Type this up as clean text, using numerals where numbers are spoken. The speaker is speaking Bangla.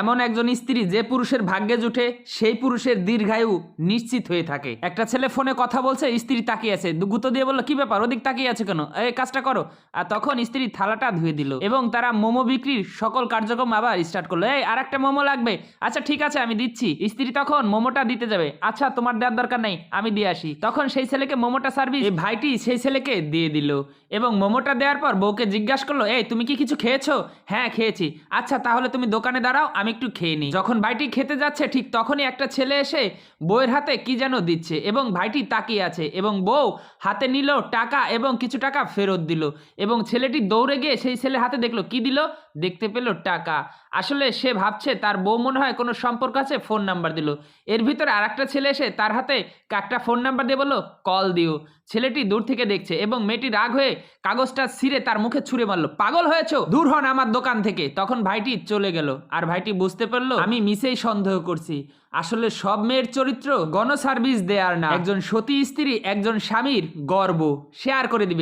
এমন একজন স্ত্রী যে পুরুষের ভাগ্যে জুটে সেই পুরুষের দীর্ঘায়ু নিশ্চিত হয়ে থাকে। একটা ছেলে ফোনে কথা বলছে, স্ত্রী তাকিয়ে আছে, গুঁতো দিয়ে বললো কি ব্যাপার, ওদিক তাকিয়ে আছে কেন, এই কাজটা করো। আর তখন স্ত্রী থালাটা ধুয়ে দিল এবং তারা মোমো বিক্রির সকল কার্যক্রম আবার স্টার্ট করলো। এই আর একটা মোমো লাগবে, আচ্ছা ঠিক আছে আমি দিচ্ছি। স্ত্রী তখন মোমোটা দিতে যাবে, আচ্ছা তোমার দেওয়ার দরকার নেই আমি দিয়ে আসি। তখন সেই ছেলেকে মোমোটা সার্ভিস এই ভাইটি সেই ছেলেকে দিয়ে দিল এবং মোমোটা দেওয়ার পর বউকে জিজ্ঞাসা করলো, এই তুমি কি কিছু খেয়েছো? হ্যাঁ খেয়েছি। আচ্ছা তাহলে তুমি দোকানে দাঁড়াও, আমি একটু খেয়ে নিই। যখন ভাইটি খেতে যাচ্ছে ঠিক তখনই একটা ছেলে এসে বউয়ের হাতে কি যেন দিচ্ছে এবং ভাইটি তাকিয়ে আছে এবং বউ হাতে নিল টাকা এবং কিছু টাকা ফেরত দিল এবং ছেলেটি দৌড়ে গিয়ে সেই ছেলের হাতে দেখলো কি দিল, দেখতে পেল টাকা। আসলে সে ভাবছে তার বউ মনে হয় কোনো সম্পর্ক আছে, ফোন নাম্বার দিল। এর ভিতরে আর একটা ছেলে এসে তার হাতে একটা ফোন নাম্বার দিয়ে বললো কল দিও। ছেলেটি দূর থেকে দেখছে এবং মেয়েটি রাগ হয়ে কাগজটা ছিঁড়ে তার মুখে ছুঁড়ে মারলো, পাগল হয়েছো, দূর হন আমার দোকান থেকে। তখন ভাইটি চলে গেল আর ভাইটি বুঝতে পারলো আমি মিসেই সন্দেহ করছি। আসলে সব মেয়ের চরিত্র গণ সার্ভিস দেয়ার না, একজন সতী স্ত্রী একজন স্বামীর গর্ব শেয়ার করে দিবে।